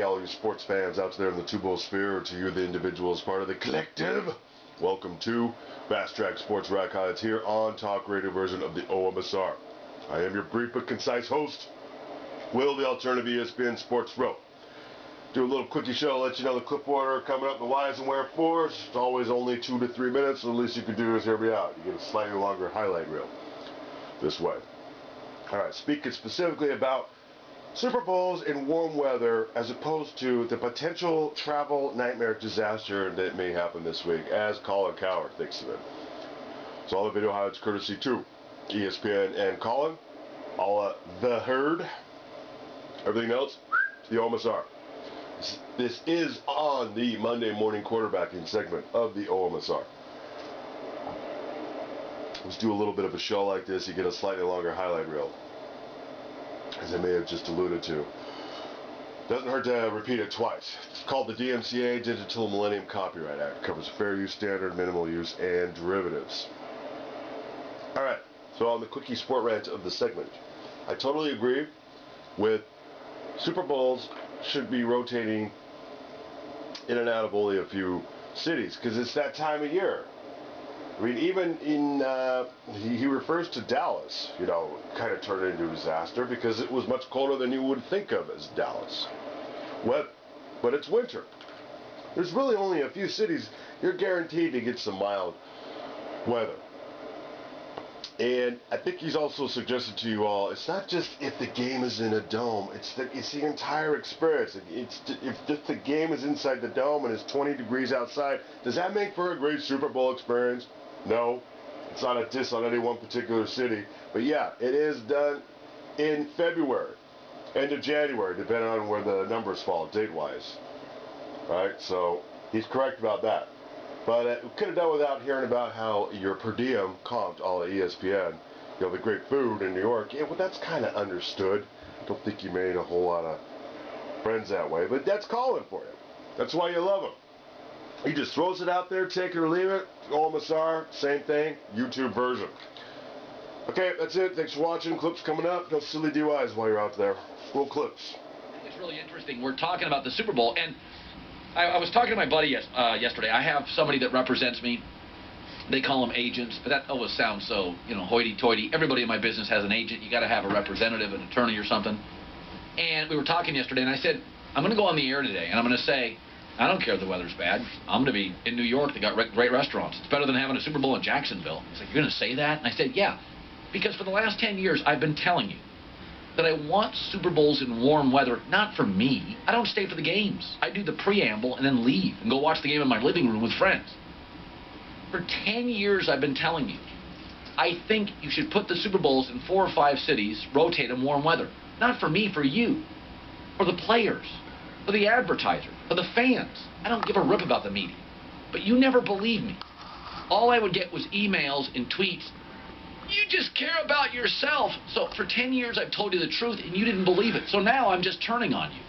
all you sports fans out there in the two-bowl sphere, or to you, the individuals part of the collective. Welcome to Fast Track Sports Rack Highlights here on Talk Radio version of the OMSR. I am your brief but concise host, Will, the alternative ESPN Sports Row. Do a little quickie show, let you know the clip order coming up, the whys and wherefores. It's always only 2 to 3 minutes, so the least you can do is hear me out. You get a slightly longer highlight reel this way. All right, speaking specifically about Super Bowls in warm weather as opposed to the potential travel nightmare disaster that may happen this week, as Colin Cowherd thinks of it. So all the video highlights courtesy to ESPN and Colin, all The Herd, everything else, the OMSR. This is on the Monday morning quarterbacking segment of the OMSR. Let's do a little bit of a show like this, you get a slightly longer highlight reel, as I may have just alluded to. Doesn't hurt to repeat it twice. It's called the DMCA, Digital Millennium Copyright Act. It covers fair use standard, minimal use, and derivatives. Alright, so on the quickie sport rant of the segment, I totally agree with Super Bowls should be rotating in and out of only a few cities, because it's that time of year. I mean, even in, he refers to Dallas, you know, kind of turned into a disaster because it was much colder than you would think of as Dallas. But it's winter. There's really only a few cities you're guaranteed to get some mild weather. And I think he's also suggested to you all, it's not just if the game is in a dome, it's the entire experience. If just the game is inside the dome and it's 20 degrees outside, does that make for a great Super Bowl experience? No, it's not a diss on any one particular city, but yeah, it is done in February, end of January, depending on where the numbers fall, date-wise. Right, so he's correct about that. But we could have done without hearing about how your per diem comped all at ESPN, you know, the great food in New York. Yeah, well, that's kind of understood. Don't think you made a whole lot of friends that way, but that's Colin for you. That's why you love him. He just throws it out there, take it or leave it. OMSR, same thing, YouTube version. Okay, that's it. Thanks for watching. Clips coming up. No silly DUIs while you're out there. Roll clips. It's really interesting. We're talking about the Super Bowl, and I was talking to my buddy yesterday. I have somebody that represents me. They call them agents, but that always sounds so, you know, hoity-toity. Everybody in my business has an agent. You got to have a representative, an attorney or something. And we were talking yesterday, and I said, I'm going to go on the air today, and I'm going to say, I don't care if the weather's bad. I'm going to be in New York. They got great restaurants. It's better than having a Super Bowl in Jacksonville. He's like, you're going to say that? And I said, yeah, because for the last 10 years, I've been telling you that I want Super Bowls in warm weather, not for me. I don't stay for the games. I do the preamble and then leave and go watch the game in my living room with friends. For 10 years, I've been telling you, I think you should put the Super Bowls in 4 or 5 cities, rotate in warm weather. Not for me, for you, for the players, for the advertiser, for the fans. I don't give a rip about the media. But you never believed me. All I would get was emails and tweets. You just care about yourself. So for 10 years, I've told you the truth, and you didn't believe it. So now I'm just turning on you.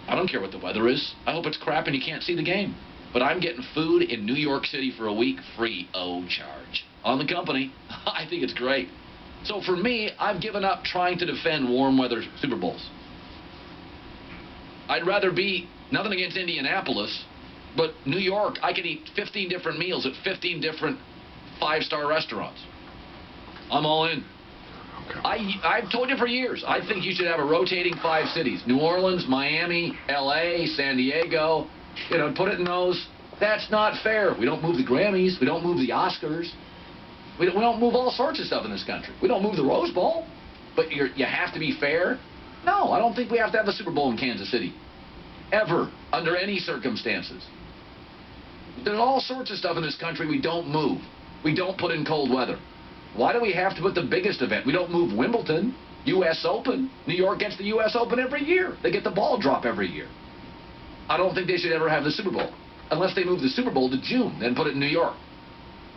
I don't care what the weather is. I hope it's crap and you can't see the game. But I'm getting food in New York City for a week free of charge. On the company. I think it's great. So for me, I've given up trying to defend warm weather Super Bowls. I'd rather be, nothing against Indianapolis, but New York, I could eat 15 different meals at 15 different 5-star restaurants. I'm all in. Okay. I've told you for years, I think you should have a rotating 5 cities. New Orleans, Miami, LA, San Diego. You know, put it in those. That's not fair. We don't move the Grammys. We don't move the Oscars. We don't move all sorts of stuff in this country. We don't move the Rose Bowl. But you have to be fair? No, I don't think we have to have the Super Bowl in Kansas City. Ever, under any circumstances. There's all sorts of stuff in this country we don't move. We don't put in cold weather. Why do we have to put the biggest event? We don't move Wimbledon, U.S. Open. New York gets the U.S. Open every year. They get the ball drop every year. I don't think they should ever have the Super Bowl. Unless they move the Super Bowl to June, then put it in New York.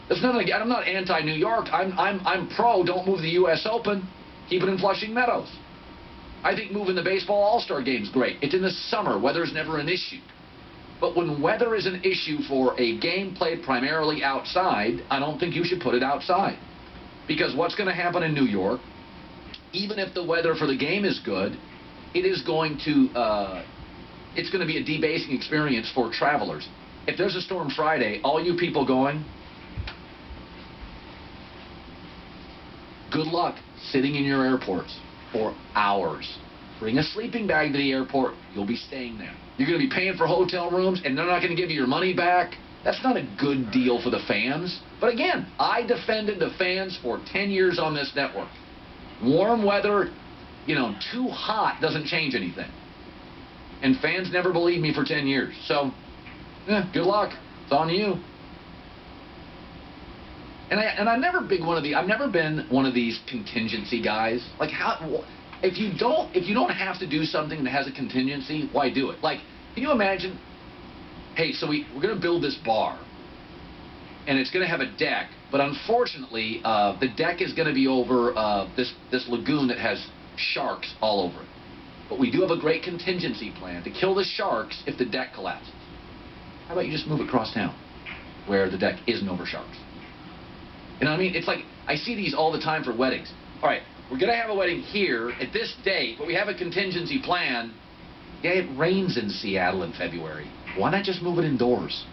There's nothing, I'm not anti-New York. I'm pro, don't move the U.S. Open. Keep it in Flushing Meadows. I think moving the baseball all-star game's great. It's in the summer. Weather's never an issue. But when weather is an issue for a game played primarily outside, I don't think you should put it outside. Because what's going to happen in New York, even if the weather for the game is good, it is going to it's going to be a debasing experience for travelers. If there's a storm Friday, all you people going, good luck sitting in your airports for hours. Bring a sleeping bag to the airport. You'll be staying there. You're going to be paying for hotel rooms, and they're not going to give you your money back. That's not a good deal for the fans. But again, I defended the fans for 10 years on this network. Warm weather, too hot doesn't change anything. And fans never believed me for 10 years. So, good luck. It's on you. And I've never been one of these contingency guys. Like, how? If you don't have to do something that has a contingency, why do it? Like, can you imagine? Hey, so we're going to build this bar, and it's going to have a deck, but unfortunately, the deck is going to be over this lagoon that has sharks all over it. But we do have a great contingency plan to kill the sharks if the deck collapses. How about you just move it across town, where the deck isn't over sharks? You know what I mean? It's like, I see these all the time for weddings. All right, we're going to have a wedding here at this date, but we have a contingency plan. Yeah, it rains in Seattle in February. Why not just move it indoors?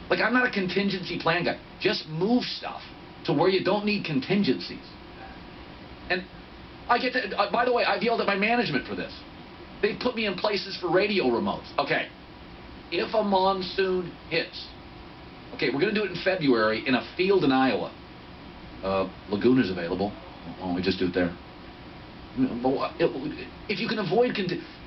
Like, I'm not a contingency plan guy. Just move stuff to where you don't need contingencies. And I get to, by the way, I've yelled at my management for this. They put me in places for radio remotes. Okay, if a monsoon hits, okay, we're going to do it in February in a field in Iowa. Lagoon is available. Why don't we just do it there? If you can avoid,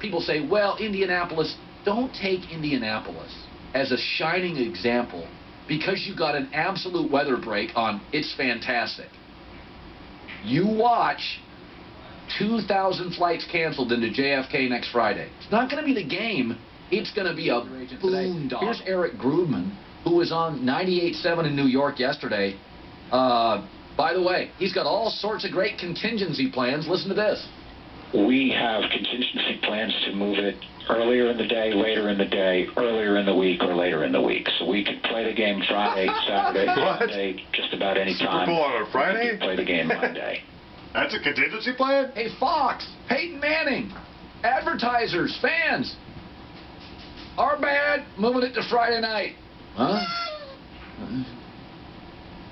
people say, well, Indianapolis. Don't take Indianapolis as a shining example because you got an absolute weather break on It's Fantastic. You watch 2,000 flights canceled into JFK next Friday. It's not going to be the game. It's going to be a boondoggle. Here's Eric Grudman, who was on 98.7 in New York yesterday. By the way, he's got all sorts of great contingency plans. Listen to this. We have contingency plans to move it earlier in the day, later in the day, earlier in the week, or later in the week. So we could play the game Friday, Saturday, Sunday, just about any time. Super Bowl on a Friday? We could play the game Monday. That's a contingency plan? Hey, Fox, Peyton Manning, advertisers, fans. Our bad, moving it to Friday night. Huh?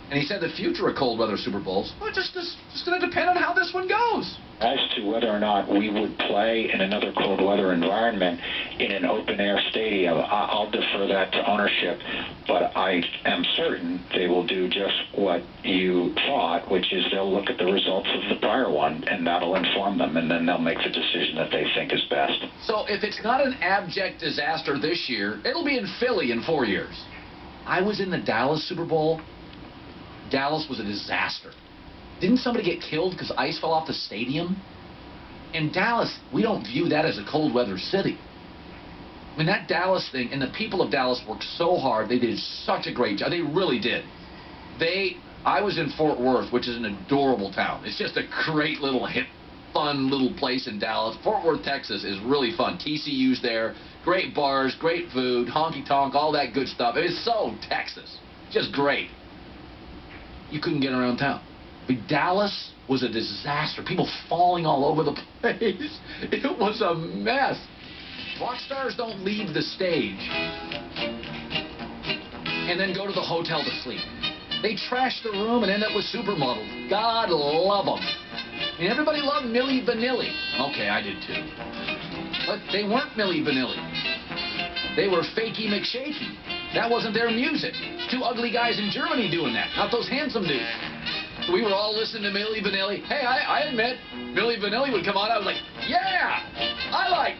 And he said the future of cold weather Super Bowls, well, it's just going to depend on how this one goes. As to whether or not we would play in another cold weather environment in an open-air stadium, I'll defer that to ownership, but I am certain they will do just what you thought, which is they'll look at the results of the prior one, and that'll inform them, and then they'll make the decision that they think is best. So if it's not an abject disaster this year, it'll be in Philly in 4 years. I was in the Dallas Super Bowl. Dallas was a disaster. Didn't somebody get killed because ice fell off the stadium? In Dallas, we don't view that as a cold weather city. I mean, that Dallas thing, and the people of Dallas worked so hard. They did such a great job. They really did. I was in Fort Worth, which is an adorable town. It's just a great little hip, fun little place in Dallas. Fort Worth, Texas is really fun. TCU's there. Great bars, great food, honky-tonk, all that good stuff. It is so Texas. Just great. You couldn't get around town. But Dallas was a disaster. People falling all over the place. It was a mess. Rock stars don't leave the stage and then go to the hotel to sleep. They trash the room and end up with supermodels. God love them. And everybody loved Milli Vanilli. Okay, I did too. But they weren't Milli Vanilli. They were Fakey McShaky. That wasn't their music. Two ugly guys in Germany doing that, not those handsome dudes. So we were all listening to Milli Vanilli. Hey, I admit, Milli Vanilli would come on. I was like, yeah, I like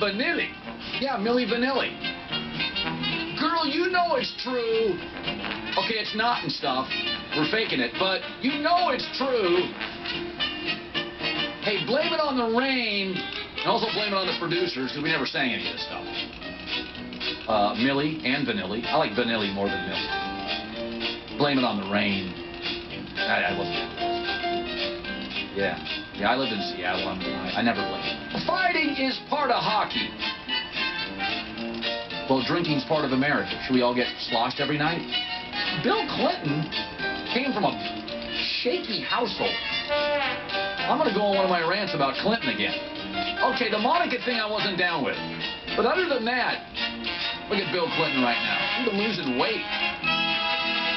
Vanilli. Yeah, Milli Vanilli. Girl, you know it's true. Okay, it's not and stuff. We're faking it, but you know it's true. Hey, blame it on the rain, and also blame it on the producers, because we never sang any of this stuff. Milli and Vanilli. I like Vanilli more than Milli. Blame it on the rain. I wasn't. Yeah, I lived in Seattle. I never blamed. Fighting is part of hockey. Well, drinking's part of America. Should we all get sloshed every night? Bill Clinton came from a shaky household. I'm going to go on one of my rants about Clinton again. Okay, the Monica thing I wasn't down with. But other than that, look at Bill Clinton right now. He's been losing weight.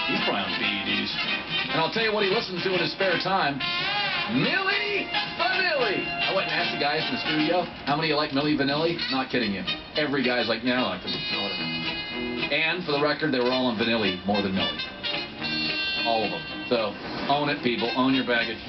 He's probably on PEDs. And I'll tell you what he listens to in his spare time. Milli Vanilli. I went and asked the guys in the studio, how many of you like Milli Vanilli? Not kidding you. Every guy's like, yeah, I like them. And for the record, they were all on Vanilli more than Milli. All of them. So, own it, people. Own your baggage.